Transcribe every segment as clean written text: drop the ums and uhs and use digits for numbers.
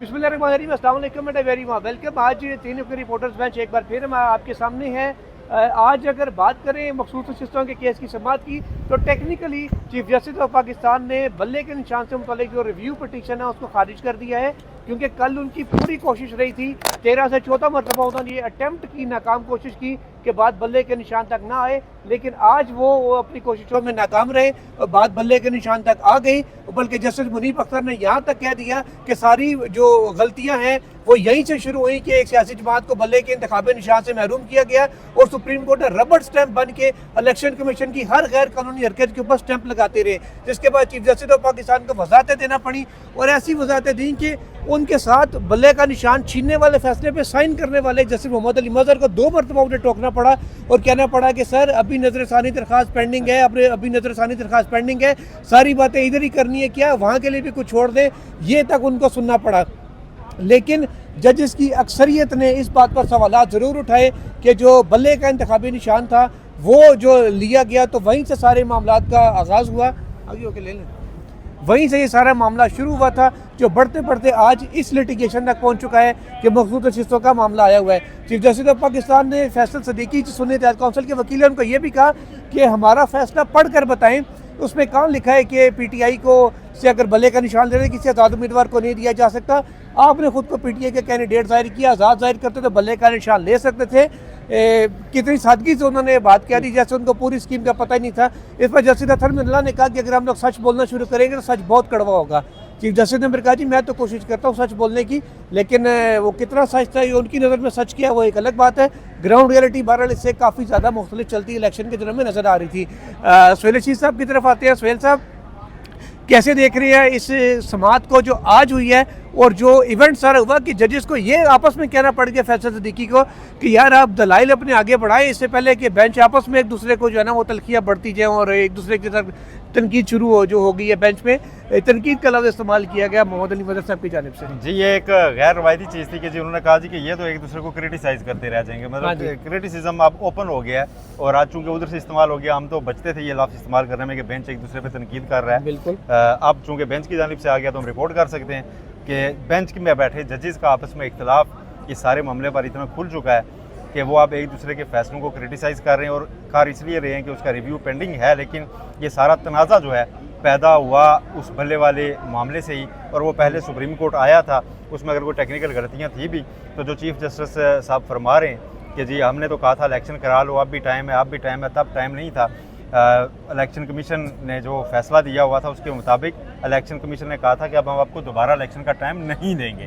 बिस्मिल्लाहिर्रहमानिर्रहीम, अस्सलाम वालेकुम एंड वेरी वेलकम। आज तीनों के रिपोर्टर्स बेंच एक बार फिर मैं आपके सामने है। आज अगर बात करें मखसूस सिस्टम के केस की समाअत की, तो technically chief justice of Pakistan ने बल्ले के निशान से मुतालिक जो रिव्यू पटिशन है उसको खारिज कर दिया है, क्योंकि कल उनकी पूरी कोशिश रही थी 13 से 14 मरतबा उन्होंने ये अटैम्प्ट की, नाकाम कोशिश की कि बात बल्ले के निशान तक ना आए, लेकिन आज वो अपनी कोशिशों में नाकाम रहे और बात बल्ले के निशान तक आ गई। बल्कि जस्टिस मुनीब अख्तर ने यहाँ तक कह दिया कि सारी जो गलतियाँ हैं वो यहीं से शुरू हुई कि एक सियासी जमात को बल्ले के इंतखाबी निशान से महरूम किया गया और सुप्रीम कोर्ट ने रबड़ स्टैंप बन के इलेक्शन कमीशन की हर गैर कानूनी हरकत के ऊपर स्टैंप लगाते रहे, जिसके बाद चीफ जस्टिस ऑफ पाकिस्तान को वजाहतें देना पड़ी और ऐसी वजाहतें दी कि उनके साथ बल्ले का निशान छीनने वाले फैसले पे साइन करने वाले जस्टिस मोहम्मद अली मजहर को 2 मरतबा उन्हें टोकना पड़ा और कहना पड़ा कि सर अभी नजरसानी दरखास्त पेंडिंग है, अभी नजरसानी दरखास्त पेंडिंग है, सारी बातें इधर ही करनी है, क्या वहाँ के लिए भी कुछ छोड़ दें, ये तक उनको सुनना पड़ा। लेकिन जजेस की अक्सरियत ने इस बात पर सवालात ज़रूर उठाए कि जो बल्ले का इंतखाबी निशान था वो जो लिया गया तो वहीं से सारे मामलात का आगाज़ हुआ, आगे होके ले लें, वहीं से ये सारा मामला शुरू हुआ था, जो बढ़ते बढ़ते आज इस लिटिगेशन तक पहुंच चुका है कि मखसूस नशिस्तों का मामला आया हुआ है। चीफ जस्टिस ऑफ पाकिस्तान ने फैसल सदीकी सुन्नी इत्तेहाद काउंसिल के वकील ने उनको ये भी कहा कि हमारा फैसला पढ़ कर बताएं, उसमें कहाँ लिखा है कि पीटीआई को से अगर बल्ले का निशान देने किसी आज़ाद उम्मीदवार को नहीं दिया जा सकता। आपने खुद को पीटीआई के कैंडिडेट जाहिर किया, आज़ाद जाहिर करते तो बल्ले का निशान ले सकते थे। कितनी सादगी से उन्होंने बात कह दी जैसे उनको पूरी स्कीम का पता ही नहीं था। इस पर जस्टिस अतहर मिल्ला ने कहा कि अगर हम लोग सच बोलना शुरू करेंगे तो सच बहुत कड़वा होगा। चीफ जस्टिस ने फिर कहा जी मैं तो कोशिश करता हूँ सच बोलने की, लेकिन वो कितना सच था ये उनकी नज़र में सच किया वो एक अलग बात है। ग्राउंड रियलिटी बहरहाल इससे काफ़ी ज़्यादा मुख्तलिफ चलती इलेक्शन के दिनों में नज़र आ रही थी। सुहेल रशीद साहब की तरफ आते हैं। सुहेल साहब, कैसे देख रहे हैं इस समाअत को जो आज हुई है और जो इवेंट सारा हुआ कि जजेस को ये आपस में कहना पड़ गया फैसल सदीकी को कि यार आप दलाइल अपने आगे बढ़ाएं, इससे पहले कि बेंच आपस में एक दूसरे को जो है ना वो तलखियाँ बढ़ती जाएँ और एक दूसरे की तरफ तनकीद शुरू हो जो हो गई है। बेंच में तनकीद का लफ्ज़ इस्तेमाल किया गया मोहम्मद अली मजहर साहब की जानिब से। जी, ये एक गैर रवायती चीज़ थी कि जी उन्होंने कहा जी कि ये तो एक दूसरे को क्रिटिसाइज़ करते रह जाएंगे, मतलब क्रिटिसिज्म अब ओपन हो गया है और आज चूँकि उधर से इस्तेमाल हो गया, हम तो बचते थे ये लफ्ज़ इस्तेमाल करने में कि बेंच एक दूसरे पर तनकीद कर रहा है। बिल्कुल, अब चूँकि बेंच की जानिब से आ गया तो हम रिपोर्ट कर सकते हैं कि बेंच में बैठे जजेस का आपस में इख्तलाफ इस सारे मामले पर इतना खुल चुका है कि वो आप एक दूसरे के फैसलों को क्रिटिसाइज़ कर रहे हैं और कार इसलिए रहे हैं कि उसका रिव्यू पेंडिंग है, लेकिन ये सारा तनाज़ा जो है पैदा हुआ उस भले वाले मामले से ही, और वो पहले सुप्रीम कोर्ट आया था, उसमें अगर कोई टेक्निकल गलतियाँ थी भी तो जो चीफ जस्टिस साहब फरमा रहे हैं कि जी हमने तो कहा था इलेक्शन करा लो, अब भी टाइम है, अब भी टाइम है, तब टाइम नहीं था। इलेक्शन कमीशन ने जो फैसला दिया हुआ था उसके मुताबिक इलेक्शन कमीशन ने कहा था कि अब हम आपको दोबारा इलेक्शन का टाइम नहीं देंगे,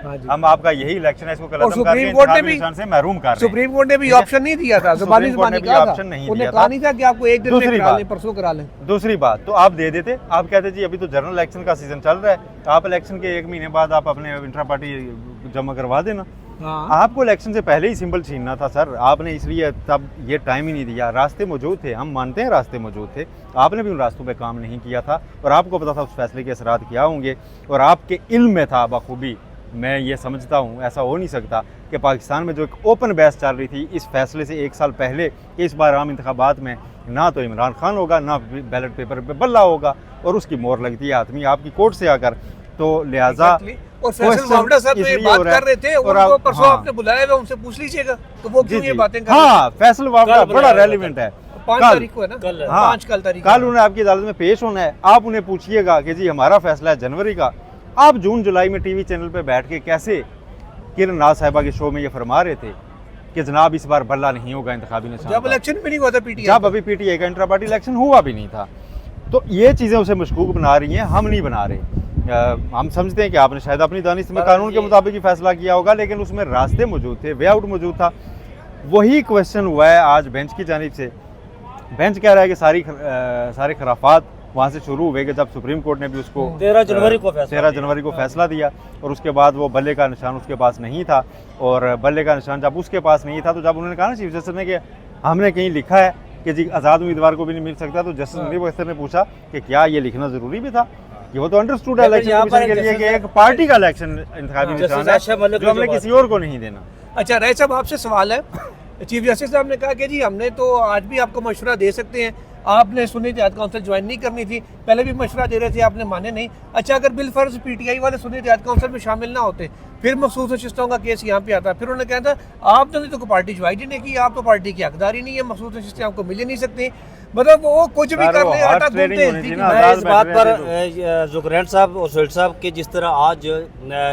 हाँ जी। हम आपका यही इलेक्शन है इसको खत्म करके सुप्रीम कोर्ट ने भी से महरूम कर रहे हैं। सुप्रीम कोर्ट ने भी ऑप्शन नहीं दिया था, ज़ुबानी ऑप्शन नहीं दिया था, नहीं था कि आपको एक दिन में करा लें, परसों करा लें। दूसरी बात तो आप दे देते, आप कहते जी अभी तो जनरल इलेक्शन का सीजन चल रहा है, आप इलेक्शन के 1 महीने बाद आप अपने इंट्रा पार्टी जमा करवा देना। आपको इलेक्शन से पहले ही सिंबल छीनना था सर, आपने इसलिए तब ये टाइम ही नहीं दिया। रास्ते मौजूद थे, हम मानते हैं रास्ते मौजूद थे, आपने भी उन रास्तों पे काम नहीं किया था और आपको पता था उस फैसले के असरात क्या होंगे और आपके इल्म में था बखूबी। मैं ये समझता हूँ ऐसा हो नहीं सकता कि पाकिस्तान में जो एक ओपन बहस चल रही थी इस फैसले से 1 साल पहले कि इस बार आम इंतखाबात में ना तो इमरान खान होगा ना बैलेट पेपर पे बल्ला होगा और उसकी मोहर लगती है आदमी आपकी कोर्ट से आकर, तो लिहाजा और फैसल वावड़ा साहब तो ये बात कर रहे थे, उनको परसों आपने बुलाया हुआ, उनसे पूछ लीजिएगा तो वो क्यों ये बातें कर रहे थे। हाँ, फैसल वावड़ा बड़ा रेलिवेंट है, 5 तारीख को है ना, कल उन्हें आपकी अदालत में पेश होना है। आप उन्हें पूछिएगा कि जी हमारा फैसला है जनवरी का, आप जून जुलाई में टीवी चैनल पे बैठ के कैसे किरण नाज साहिबा के शो में ये फरमा रहे थे कि जनाब इस बार बल्ला नहीं होगा इंतखाबी निशान, जब इलेक्शन भी नहीं हुआ था पीटीआई, जब अभी पीटीआई का इंट्रा पार्टी इलेक्शन हुआ भी नहीं था। तो ये चीज़ें उसे मशकूक बना रही हैं, हम नहीं बना रहे। हम समझते हैं कि आपने शायद अपनी दानिश में कानून के मुताबिक ही फैसला किया होगा, लेकिन उसमें रास्ते मौजूद थे, वे आउट मौजूद था। वही क्वेश्चन हुआ है आज बेंच की जानिब से। बेंच कह रहा है कि सारे खराफात वहाँ से शुरू हुए कि जब सुप्रीम कोर्ट ने भी उसको 13 जनवरी को फैसला दिया और उसके बाद वो बल्ले का निशान उसके पास नहीं था, और बल्ले का निशान जब उसके पास नहीं था तो जब उन्होंने कहा ना चीफ जस्टिस ने कि हमने कहीं लिखा है कि जी आज़ाद उम्मीदवार को भी नहीं मिल सकता, तो जस्टिस मुनीब अख्तर ने पूछा कि क्या ये लिखना ज़रूरी भी था। ये वो तो अंडरस्टूड है इलेक्शन कमीशन के लिए कि एक पार्टी का इलेक्शन इंतखाबी निशान है जो हमने किसी और को नहीं देना। अच्छा राय साहब, आपसे सवाल है, चीफ जस्टिस साहब ने कहा कि जी हमने तो आज भी आपको मशवरा दे सकते हैं, आपने सुन्नी इत्तेहाद काउंसिल ज्वाइन नहीं करनी थी, पहले भी मशवरा दे रहे थे, आपने माने नहीं। अच्छा, अगर बिलफर्ज पीटीआई वाले सुन्नी इत्तेहाद काउंसिल में शामिल ना होते, फिर मखसूस नशिस्तों का केस यहाँ पे आता, फिर उन्होंने कहा था आपने तो पार्टी ज्वाइन ही नहीं की, आप तो पार्टी की हकदार ही नहीं है, मखसूस नशिस्तें आपको मिल ही नहीं सकती। मतलब वो कुछ भी कर ले, आटा गूंथते हैं। मैं इस बात पर जुकरैन साहब और सोहेल साहब के जिस तरह आज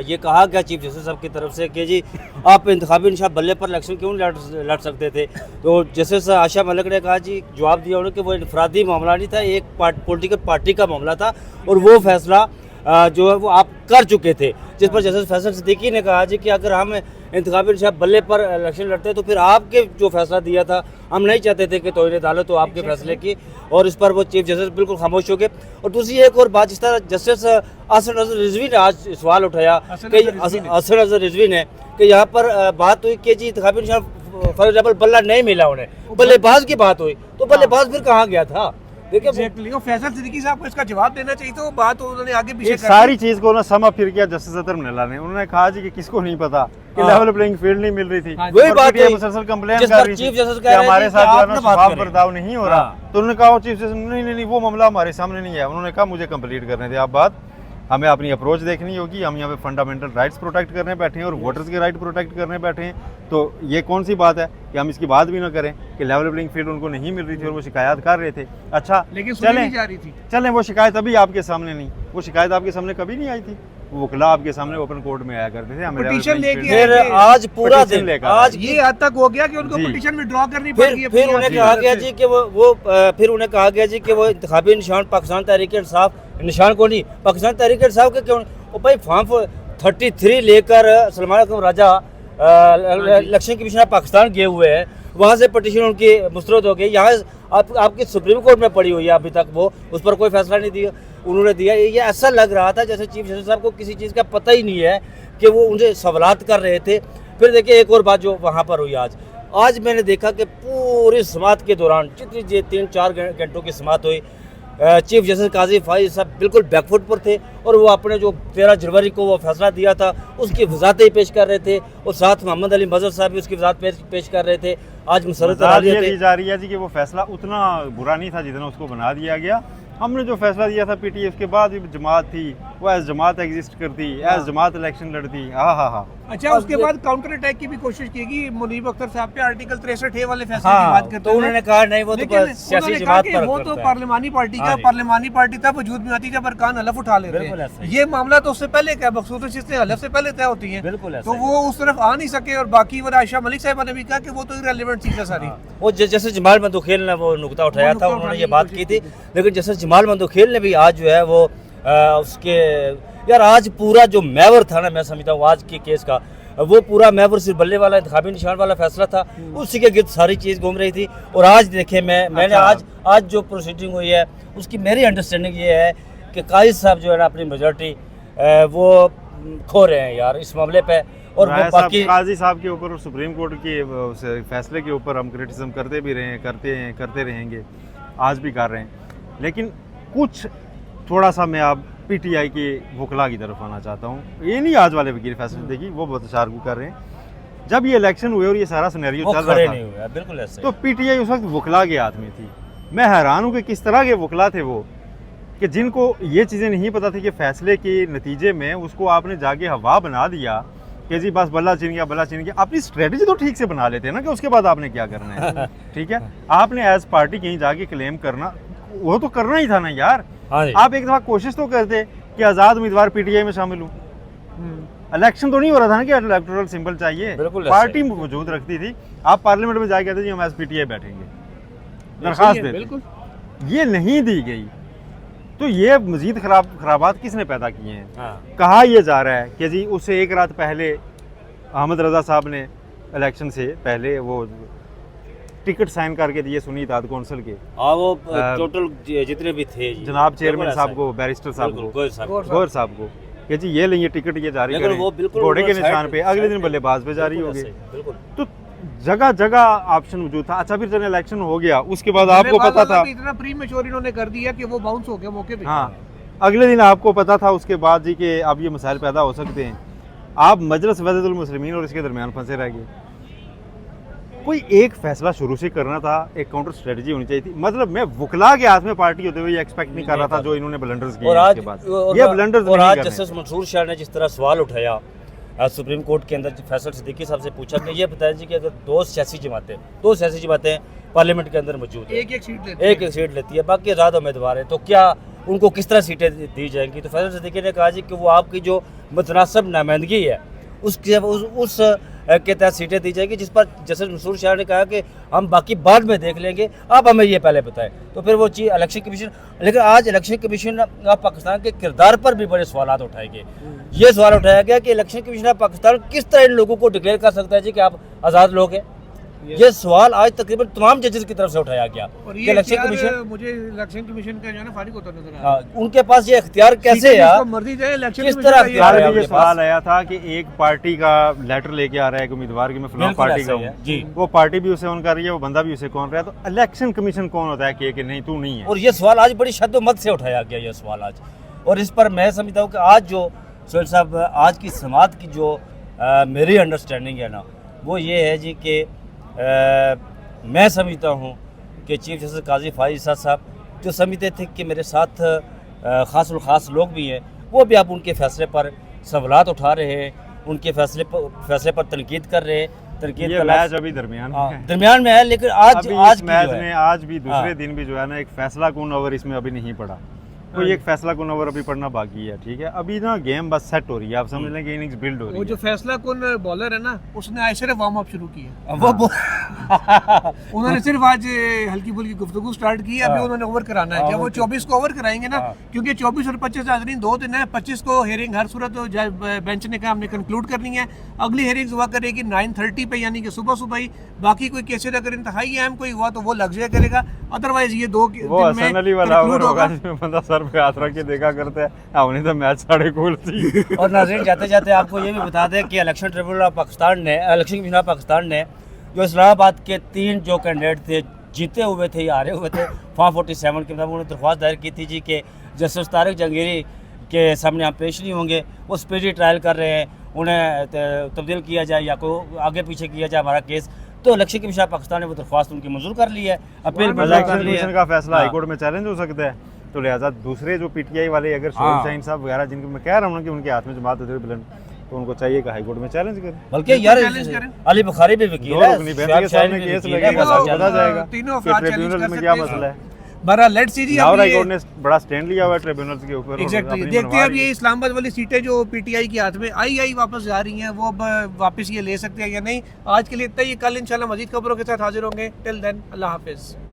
ये कहा गया चीफ जस्टिस साहब की तरफ से कि जी आप इंतखाबी निशान बल्ले पर इलेक्शन क्यों लड़ सकते थे, तो जस्टिस आशा मलिक ने कहा जी, जवाब दिया उन्होंने कि वो इनफरादी मामला नहीं था, एक पॉलिटिकल पार्टी का मामला था और वो फैसला जो है वो आप कर चुके थे। जिस पर जस्टिस फैसल सिद्दीकी ने कहा जी कि अगर हम इंतखाबी निशान बल्ले पर इलेक्शन लड़ते तो फिर आपके जो फैसला दिया था हम नहीं चाहते थे कि तौहीन अदालत तो आपके फैसले की, और इस पर वो चीफ जस्टिस बिल्कुल खामोश हो गए। और दूसरी एक और बात, जिस तरह जस्टिस असद नजर रिजवी ने आज सवाल उठाया कि असद नजर रिजवी ने कि यहाँ पर बात हुई कि जी इंतखाबी निशान फॉर एग्जाम्पल बल्ला नहीं मिला उन्हें, बल्लेबाज की बात हुई, तो बल्लेबाज फिर कहाँ गया था? देखिए फैसल सिद्दीकी साहब को इसका जवाब देना चाहिए, तो बात उन्होंने आगे पीछे सारी चीज को ना समा फिर किया जस्टिस अतर मिला ने। उन्होंने कहा जी कि किसको नहीं पता कि लेवल प्लेइंग फील्ड नहीं मिल रही थी, वही बात है, मुसलसल कंप्लेन कर रही थी कि हमारे साथ जो है ना शफाफ बर्ताव नहीं हो रहा। तो उन्होंने कहा चीफ जस्टिस नहीं वो मामला हमारे सामने नहीं है। उन्होंने कहा मुझे कंप्लीट करने थे आप बात, हमें अपनी अप्रोच देखनी होगी, हम यहाँ पे फंडामेंटल राइट्स प्रोटेक्ट करने बैठे हैं और वोटर्स के राइट प्रोटेक्ट करने बैठे हैं। तो ये कौन सी बात है कि हम इसकी बात भी ना करें कि लेवल प्लेइंग फील्ड उनको नहीं मिल रही थी और वो शिकायत कर रहे थे। अच्छा लेकिन चलें वो शिकायत अभी आपके सामने नहीं, वो शिकायत आपके सामने कभी नहीं आई थी, वो वकला आपके सामने ओपन कोर्ट में आया करते थे, हमें पिटीशन लेके फिर आज पूरा दिन आज ये हद तक हो गया कि उनको पिटीशन विड्रॉ करनी पड़ी। फिर उन्हें कहा गया जी कि फिर उन्हें कहा गया जी कि वो इंतखाबी निशान पाकिस्तान तहरीक इंसाफ निशान को नहीं, पाकिस्तान तहरीक इंसाफ के क्यों भाई फॉर्म 33 लेकर सलमान अकरम राजा इलेक्शन कमीशन पाकिस्तान गए हुए हैं, वहाँ से पटिशन उनकी मुस्तरद हो गई, यहाँ आपकी सुप्रीम कोर्ट में पड़ी हुई है अभी तक, वो उस पर कोई फैसला नहीं दिया उन्होंने दिया। ये ऐसा लग रहा था जैसे चीफ जस्टिस साहब को किसी चीज़ का पता ही नहीं है कि वो उनसे सवालात कर रहे थे। फिर देखिए एक और बात जो वहाँ पर हुई आज मैंने देखा कि पूरी समात के दौरान जितनी 3-4 घंटों की समात हुई, चीफ जस्टिस काजी फाइज साहब बिल्कुल बैकफुट पर थे और वो अपने जो 13 जनवरी को वो फैसला दिया था उसकी वजाहतें पेश कर रहे थे, और साथ मोहम्मद अली मजहर साहब भी उसकी वजाहत पेश कर रहे थे। आज मुसरत दी जा रही है जी कि वो फैसला उतना बुरा नहीं था जितना उसको बना दिया गया। हमने जो फैसला दिया था पीटीए, उसके बाद भी जमात थी, वो एज जमात एग्जिस्ट करती, एज जमात इलेक्शन लड़ती। हाँ। अच्छा, उसके बाद काउंटर अटैक की भी कोशिश की गई मुनीब अख्तर साहब पे, आर्टिकल 63 वाले फैसले की बात करते तो उन्होंने कहा नहीं वो तो सियासी जमात पर वो तो पार्लिमानी पार्टी का, पार्लिमानी पार्टी तब वजूद में आती जब अरकान हलफ उठा लेते हैं। ये मामला तो उससे पहले क्या मखसूस नशिस्तें हलफ से पहले तय होती हैं, तो वो उस तरफ आ नहीं सके। और बाकी वो आयशा मलिक साहिबा ने भी कहा कि वो तो इररिलेवेंट चीज़ है सारी। वो जैसे जमाल मंदोखेल ने वो नुकता उठाया था, उन्होंने ये बात की थी, लेकिन जैसे जमाल मंदोखेल ने भी आज जो है वो उसके यार आज पूरा जो मैवर था ना, मैं समझता हूँ आज के केस का वो पूरा मैवर सिर्फ बल्ले वाला इंतखाबी निशान वाला फैसला था, उसी के गिर्द सारी चीज़ घूम रही थी। और आज देखे मैंने आज जो प्रोसीडिंग हुई है उसकी मेरी अंडरस्टैंडिंग ये है कि काजी साहब जो है ना अपनी मेजॉरिटी वो खो रहे हैं यार इस मामले पे। और वो बाकी काजी साहब के ऊपर सुप्रीम कोर्ट के फैसले के ऊपर हम क्रिटिसिज्म करते भी रहे हैं, करते रहेंगे, आज भी कर रहे हैं। लेकिन कुछ थोड़ा सा मैं आप पीटीआई के वकला की तरफ आना चाहता हूँ। ये नहीं आज वाले वकील फैसले देखिए वो बहुत शार्गू कर रहे हैं। जब ये इलेक्शन हुए और ये सारा सिनेरियो चल रहा था बिल्कुल ऐसे, तो पीटीआई उस वक्त वकला के हाथ में थी। मैं हैरान हूँ कि किस तरह के वकला थे वो, कि जिनको ये चीज़ें नहीं पता थी कि फैसले के नतीजे में उसको आपने जाके हवा बना दिया कि जी बस बल्ला छिन गया। अपनी स्ट्रेटजी तो ठीक से बना लेते हैं ना कि उसके बाद आपने क्या करना है। ठीक है, आपने एज पार्टी कहीं जाके क्लेम करना वो तो करना ही था ना यार। आप एक दफा कोशिश तो करते कि आज़ाद उम्मीदवार पीटीआई में शामिल हूँ। इलेक्शन तो नहीं हो रहा था ना कि इलेक्टोरल सिंबल चाहिए, पार्टी मौजूद रखती थी। आप पार्लियामेंट में जाके कहते जी हम एज पीटीआई बैठेंगे, दरखास्त देते, ये नहीं दी गई। तो ये मजीद खराबात किसने पैदा किए हैं? कहा यह जा रहा है कि जी उससे एक रात पहले अहमद रजा साहब ने इलेक्शन से पहले वो टिकट साइन करके दिए सुन्नी इत्तेहाद कौंसिल के, वो टोटल जितने भी थे जनाब चेयरमैन साहब को, बैरिस्टर साहब को, गौर साहब को, कि जी ये लेंगे टिकट, ये जारी करें घोड़े के निशान पे, अगले दिन बल्लेबाज पे जारी हो गए। तो जगह जगह ऑप्शन मौजूद था। अच्छा फिर जब इलेक्शन हो गया उसके बाद आपको पता था इतना प्रीमेच्योर इन्होंने कर दिया कि वो बाउंस हो गया मौके पे। हाँ, अगले दिन आपको पता था उसके बाद जी कि अब ये मसाइल पैदा हो सकते हैं। आप मजलिस वज़ीरुल मुस्लिमीन और इसके दरमियान फंसे रह गए। कोई एक फैसला शुरू से करना था, एक काउंटर स्ट्रेटजी होनी चाहिए थी। मतलब मैं वुकला के हाथ में पार्टी होते हुए ये एक्सपेक्ट नहीं कर रहा था जो इन्होंने ब्लंडर्स किए और आज इसके बाद। ये ब्लंडर्स और नहीं आज करने। जस्टिस मंसूर शाह ने जिस तरह सवाल उठाया सुप्रीम कोर्ट के अंदर फैसल सिद्दीकी साहब से पूछा कि ये बताएं जी कि अगर दो सियासी जमातें पार्लियामेंट के अंदर मौजूद है, एक एक सीट लेते हैं। एक सीट लेती है, बाकी आज़ाद उम्मीदवार है, तो क्या उनको किस तरह सीटें दी जाएंगी? तो फैसल सिद्दीकी ने कहा जी कि वो आपकी जो मुतनासिब नुमाइंदगी है उसके उस के तहत सीटें दी जाएगी, जिस पर जस्टिस मंसूर शाह ने कहा कि हम बाकी बाद में देख लेंगे, आप हमें ये पहले बताएं। तो फिर वो चीज़ इलेक्शन कमीशन, लेकिन आज इलेक्शन कमीशन ऑफ पाकिस्तान के किरदार पर भी बड़े सवाल उठाए गए। ये सवाल उठाया गया कि इलेक्शन कमीशन ऑफ पाकिस्तान किस तरह इन लोगों को डिक्लेयर कर सकता है जी कि आप आज़ाद लोग हैं। ये सवाल आज तकरीबन तमाम जजेस की तरफ से उठाया गया और कि ये इलेक्शन इख्तियार कमीशन, मुझे इलेक्शन कमीशन का जो है ना फारिग होता नजर आ रहा है। उनके पास ये इख्तियार कैसे है? जिसको मर्जी जाए इलेक्शन किस कमीशन तरह का ये इख्तियार कल है भी ये आपके पास? सवाल आया था कि एक पार्टी का लेटर लेके आ रहा है एक उम्मीदवार की मैं फलां बिल्कुल पार्टी ऐसा का ही है, हूँ, जी। वो पार्टी भी उसे ऑन कर रही है, वो बंदा भी उसे कौन रहा है, तो इलेक्शन कमीशन कौन होता है कि नहीं तू नहीं है। और ये सवाल आज बड़ी शद्दोमत से उठाया गया ये सवाल आज, और इस पर मैं समझता हूँ कि आज जो सोहेल साहब आज की समात की जो मेरी अंडरस्टैंडिंग है ना वो ये है जी कि मैं समझता हूँ कि चीफ जस्टिस काजी फाइज साहब जो समझते थे कि मेरे साथ ख़ास लोग भी हैं, वो भी आप उनके फैसले पर सवालात उठा रहे हैं, उनके फैसले पर तनकीद कर रहे हैं। तनकीद ये का मैच लफ्ज़ अभी दरमियान में है। दरमियान में है, लेकिन आज अभी आज इस की मैच जो है- में आज भी दूसरे हाँ। दिन भी जो है ना एक फैसला कौन ओवर इसमें अभी नहीं पड़ा, कोई एक फैसला कौन ओवर अभी पढ़ना बाकी है। ठीक है, अभी ना गेम बस सेट हो रही है, आप समझ लें कि इनिंग्स बिल्ड हो वो रही जो है। फैसला कौन बॉलर है ना उसने आज सिर्फ वार्म अप शुरू किया। वो उन्होंने सिर्फ आज हल्की फुल्की गुफ्तगू स्टार्ट की, अभी उन्होंने ओवर कराना है। जब वो 24 को ओवर कराएंगे ना, क्योंकि 24 और 25 हाजरीन 2 दिन है, 25 को हेयरिंग हर सूरत बेंच ने कहा हमने कंक्लूड करनी है। अगली हेयरिंग हुआ करेगी 9:30 पे, यानी कि सुबह ही। बाकी कोई केसेस अगर इंतहाई अहम कोई हुआ तो वो लग जाया करेगा, अदरवाइज ये 2 वो हसन अली वाला ओवर होगा जिसमें बंदा सर पे हाथ रख के देखा करता है, हमने तो मैच साढ़े गोल थी। और नाज़रीन जाते जाते आपको ये भी बता दें कि इलेक्शन ट्रिब्यूनल ऑफ पाकिस्तान ने, इलेक्शन कमीशन ऑफ पाकिस्तान ने जो इस्लामाबाद के 3 जो कैंडिडेट थे, जीते हुए थे या हारे हुए थे, फॉर्म 47 के मुताबिक उन्होंने दरख्वास्त दायर की थी जी कि जस्टिस तारिक जहांगीरी के सामने हम पेश नहीं होंगे, वो स्पीडी ट्रायल कर रहे हैं, उन्हें तब्दील किया जाए या कोई आगे पीछे किया जाए हमारा केस। तो इलेक्शन कमीशन ऑफ पाकिस्तान ने वो दरख्वास्त उनकी मंजूर कर ली है, अपील मंजूर इलेक्शन कर ली कमीशन है। का फैसला हाँ। हाईकोर्ट में चैलेंज हो सकता है, तो लिहाजा दूसरे जो पीटीआई वाले अगर हाँ। सोहेल शाहीन साहब वगैरह जिनको मैं कह रहा हूँ कि उनके हाथ में जमात होते हुए बुलंद, तो उनको चाहिए कि हाईकोर्ट में चैलेंज करें। बल्कि यार चैलेंज करें। अली बुखारी भी वकील दो है, रुकनी बेंच के सामने केस वकील है, लगेगा, बस सब चल पता रहा है। जाएगा तीनों कि अफराद challenge ट्रिब्यूनल कर में क्या सकते हैं। मसला है। बहरहाल let's see ji. Lahore high court ने बड़ा स्टैंड लिया हुआ है ट्रिब्यूनल्स के ऊपर। एग्जैक्टली देखते हैं अब ये इस्लामाबाद वाली सीटें जो पीटीआई के हाथ में आई वापस जा रही हैं, वो अब वापस ये ले सकते हैं या नहीं। आज के लिए इतना ही, कल इंशाल्लाह मजीद खबरों के साथ हाजिर होंगे। टिल देन अल्लाह हाफिज़।